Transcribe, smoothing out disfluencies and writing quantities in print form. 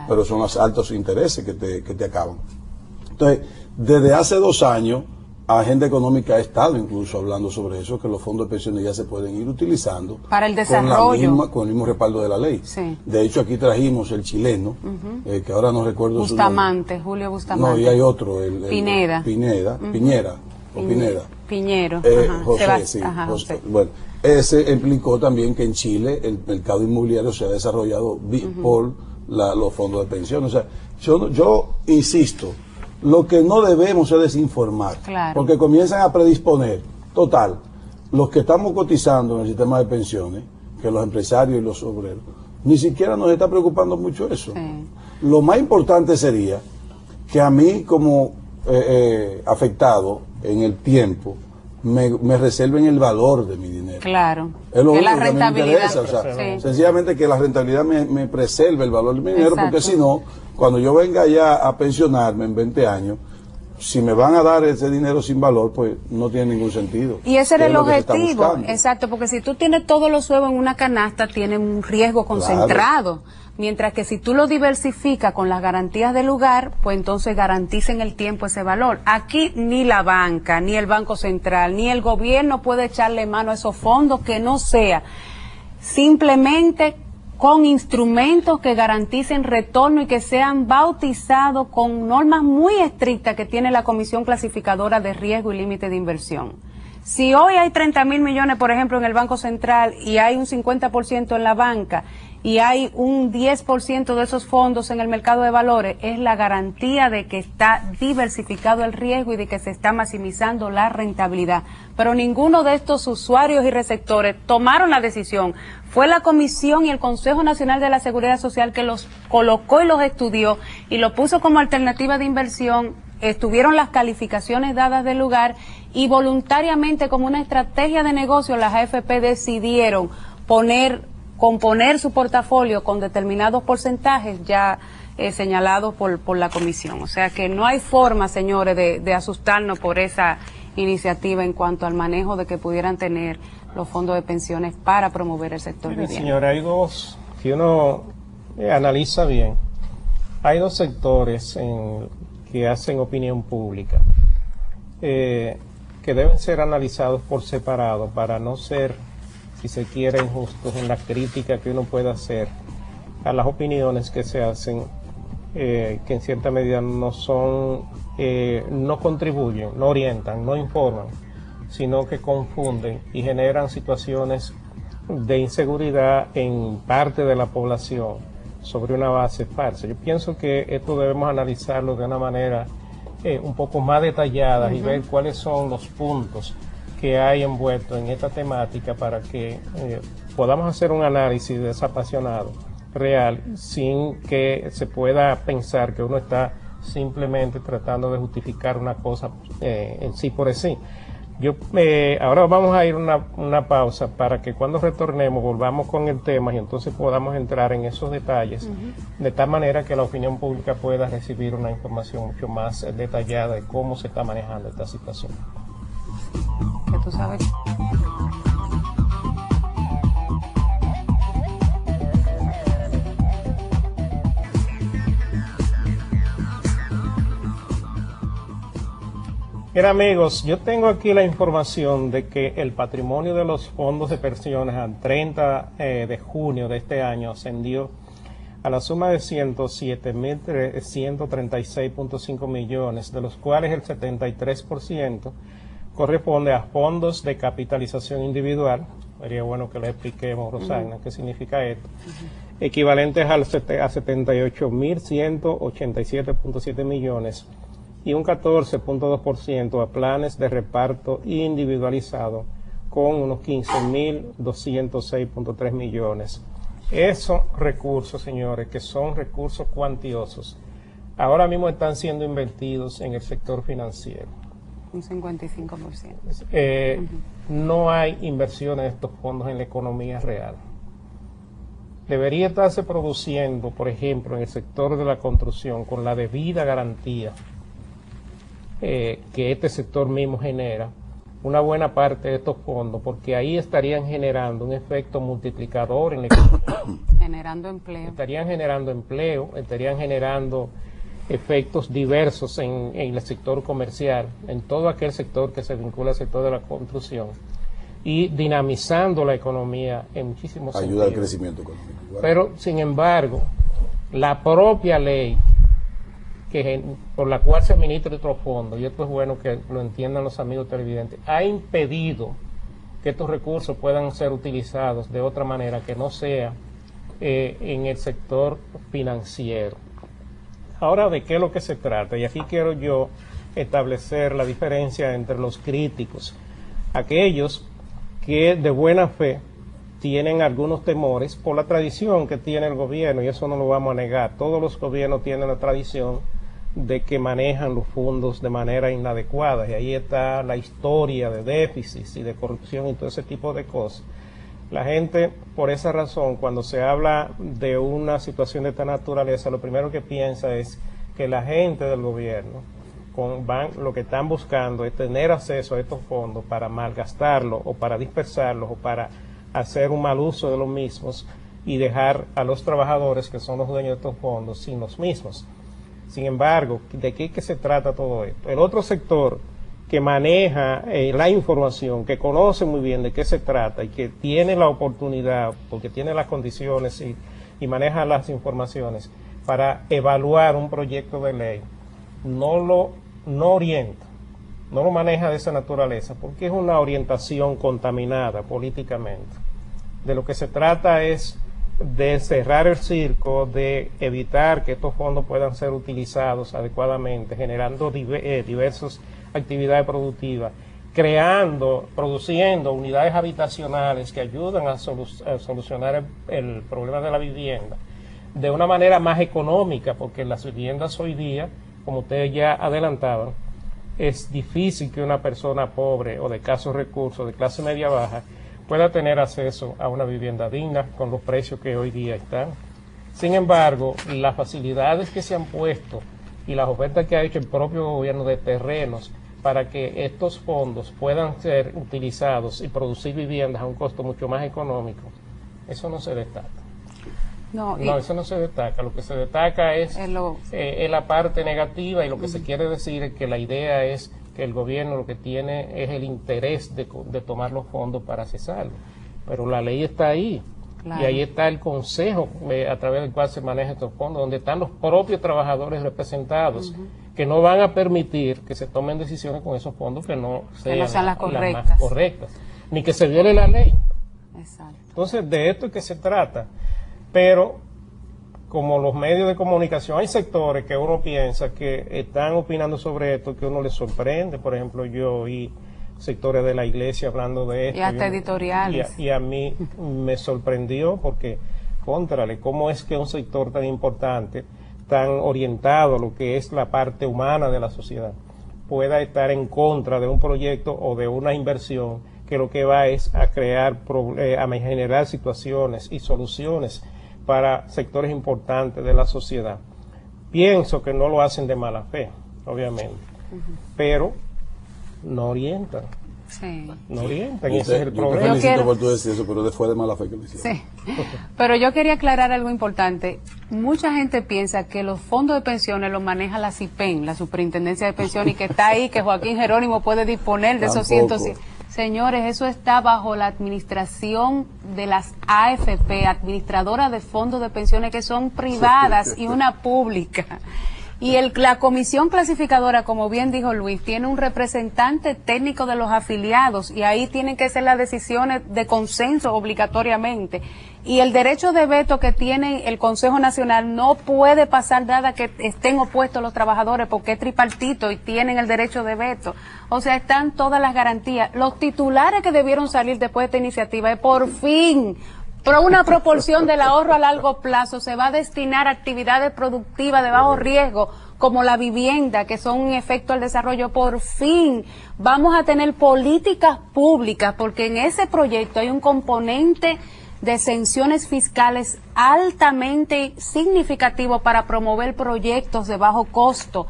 pero son los altos intereses que te acaban. Entonces, desde hace 2 años, Agenda Económica ha estado incluso hablando sobre eso, que los fondos de pensiones ya se pueden ir utilizando para el desarrollo con el mismo respaldo de la ley. Sí. De hecho, aquí trajimos el chileno, que ahora no recuerdo Bustamante, su nombre. Julio Bustamante. No, y hay otro, Pineda. Piñera. Piñero. José, sí. José. Bueno, ese implicó también que en Chile el mercado inmobiliario se ha desarrollado por los fondos de pensiones. O sea, yo insisto, lo que no debemos es desinformar, claro, porque comienzan a predisponer. Total, los que estamos cotizando en el sistema de pensiones, que los empresarios y los obreros, ni siquiera nos está preocupando mucho eso. Sí. Lo más importante sería que a mí como afectado en el tiempo, me reserven el valor de mi dinero. Claro. Es lo que único la rentabilidad. que me interesa. O sea, sí, sencillamente que la rentabilidad me preserve el valor de mi dinero, exacto, porque si no, cuando yo venga ya a pensionarme en 20 años, si me van a dar ese dinero sin valor, pues no tiene ningún sentido. Y ese era el lo que se está objetivo, buscando. exacto, porque si tú tienes todos los huevos en una canasta, tienes un riesgo concentrado. Claro. Mientras que si tú lo diversificas con las garantías del lugar, pues entonces garantiza en el tiempo ese valor. Aquí ni la banca, ni el Banco Central, ni el gobierno puede echarle mano a esos fondos que no sea simplemente con instrumentos que garanticen retorno y que sean bautizados con normas muy estrictas que tiene la Comisión Clasificadora de Riesgo y Límite de Inversión. Si hoy hay 30.000 millones, por ejemplo, en el Banco Central y hay un 50% en la banca y hay un 10% de esos fondos en el mercado de valores, es la garantía de que está diversificado el riesgo y de que se está maximizando la rentabilidad. Pero ninguno de estos usuarios y receptores tomaron la decisión. Fue la Comisión y el Consejo Nacional de la Seguridad Social que los colocó y los estudió y lo puso como alternativa de inversión. Estuvieron las calificaciones dadas del lugar y voluntariamente, como una estrategia de negocio, las AFP decidieron componer su portafolio con determinados porcentajes ya señalados por la comisión. O sea que no hay forma, señores, de asustarnos por esa iniciativa en cuanto al manejo de que pudieran tener los fondos de pensiones para promover el sector vivienda. Señora, hay dos, si uno analiza bien, hay dos sectores que hacen opinión pública, que deben ser analizados por separado para no ser, si se quiere, injustos en la crítica que uno pueda hacer a las opiniones que se hacen, que en cierta medida no son, no contribuyen, no orientan, no informan, sino que confunden y generan situaciones de inseguridad en parte de la población sobre una base falsa. Yo pienso que esto debemos analizarlo de una manera un poco más detallada y ver cuáles son los puntos que hay envueltos en esta temática para que podamos hacer un análisis desapasionado, real, sin que se pueda pensar que uno está simplemente tratando de justificar una cosa en sí por sí. Ahora vamos a ir una pausa para que cuando retornemos volvamos con el tema y entonces podamos entrar en esos detalles de tal manera que la opinión pública pueda recibir una información mucho más detallada de cómo se está manejando esta situación. Que tú sabes. Mira, amigos, yo tengo aquí la información de que el patrimonio de los fondos de pensiones al 30 de junio de este año ascendió a la suma de 107.136.5 millones, de los cuales el 73% corresponde a fondos de capitalización individual. Sería bueno que le expliquemos, Rosana, qué significa esto. Equivalentes a 78.187.7 millones. Y un 14.2% a planes de reparto individualizado con unos 15.206.3 millones. Esos recursos, señores, que son recursos cuantiosos, ahora mismo están siendo invertidos en el sector financiero. Un 55%. No hay inversiones de estos fondos en la economía real. Debería estarse produciendo, por ejemplo, en el sector de la construcción, con la debida garantía que este sector mismo genera, una buena parte de estos fondos, porque ahí estarían generando un efecto multiplicador en la economía. Generando empleo. Estarían generando empleo, estarían generando efectos diversos en el sector comercial, en todo aquel sector que se vincula al sector de la construcción, y dinamizando la economía en muchísimos sentidos. Ayuda al crecimiento económico. Bueno. Pero, sin embargo, la propia ley por la cual se administra estos fondos, y esto es bueno que lo entiendan los amigos televidentes, ha impedido que estos recursos puedan ser utilizados de otra manera que no sea en el sector financiero. Ahora, ¿de qué es lo que se trata? Y aquí quiero yo establecer la diferencia entre los críticos, aquellos que de buena fe tienen algunos temores por la tradición que tiene el gobierno, y eso no lo vamos a negar. Todos los gobiernos tienen la tradición de que manejan los fondos de manera inadecuada, y ahí está la historia de déficits y de corrupción y todo ese tipo de cosas. La gente, por esa razón, cuando se habla de una situación de esta naturaleza, lo primero que piensa es que la gente del gobierno lo que están buscando es tener acceso a estos fondos para malgastarlos o para dispersarlos o para hacer un mal uso de los mismos y dejar a los trabajadores, que son los dueños de estos fondos, sin los mismos. Sin embargo, ¿de qué se trata todo esto? El otro sector que maneja la información, que conoce muy bien de qué se trata y que tiene la oportunidad, porque tiene las condiciones y maneja las informaciones para evaluar un proyecto de ley, no orienta, no lo maneja de esa naturaleza, porque es una orientación contaminada políticamente. De lo que se trata es de cerrar el circo, de evitar que estos fondos puedan ser utilizados adecuadamente, generando diversas actividades productivas, produciendo unidades habitacionales que ayudan a solucionar el problema de la vivienda de una manera más económica, porque las viviendas hoy día, como ustedes ya adelantaban, es difícil que una persona pobre o de escasos recursos, de clase media baja, pueda tener acceso a una vivienda digna con los precios que hoy día están. Sin embargo, las facilidades que se han puesto y las ofertas que ha hecho el propio gobierno de terrenos para que estos fondos puedan ser utilizados y producir viviendas a un costo mucho más económico, eso no se destaca. No, eso no se destaca. Lo que se destaca es la parte negativa, y lo que se quiere decir es que la idea es que el gobierno lo que tiene es el interés de tomar los fondos para cesarlo. Pero la ley está ahí. Claro. Y ahí está el consejo a través del cual se manejan estos fondos, donde están los propios trabajadores representados, que no van a permitir que se tomen decisiones con esos fondos que no sean las más correctas, ni que se viole la ley. Exacto. Entonces, de esto es que se trata. Pero, como los medios de comunicación, hay sectores que uno piensa que están opinando sobre esto, que uno les sorprende. Por ejemplo, yo oí sectores de la iglesia hablando de esto. Y hasta editoriales. Y a mí me sorprendió porque, cóntrale, ¿cómo es que un sector tan importante, tan orientado a lo que es la parte humana de la sociedad, pueda estar en contra de un proyecto o de una inversión que lo que va es a generar situaciones y soluciones para sectores importantes de la sociedad? Pienso que no lo hacen de mala fe, obviamente, pero no orientan. Sí. No orientan, ese es el problema. Yo felicito por tú decir eso, pero fue de mala fe que lo hicieron. Sí. Pero yo quería aclarar algo importante. Mucha gente piensa que los fondos de pensiones los maneja la CIPEN, la Superintendencia de Pensiones, y que está ahí, que Joaquín Jerónimo puede disponer de esos 100. Señores, eso está bajo la administración de las AFP, administradoras de fondos de pensiones, que son privadas y una pública. Y la comisión clasificadora, como bien dijo Luis, tiene un representante técnico de los afiliados, y ahí tienen que ser las decisiones de consenso obligatoriamente. Y el derecho de veto que tiene el Consejo Nacional no puede pasar nada que estén opuestos los trabajadores, porque es tripartito y tienen el derecho de veto. O sea, están todas las garantías. Los titulares que debieron salir después de esta iniciativa es por fin, pero una proporción del ahorro a largo plazo se va a destinar a actividades productivas de bajo riesgo, como la vivienda, que son un efecto al desarrollo. Por fin vamos a tener políticas públicas, porque en ese proyecto hay un componente de exenciones fiscales altamente significativo para promover proyectos de bajo costo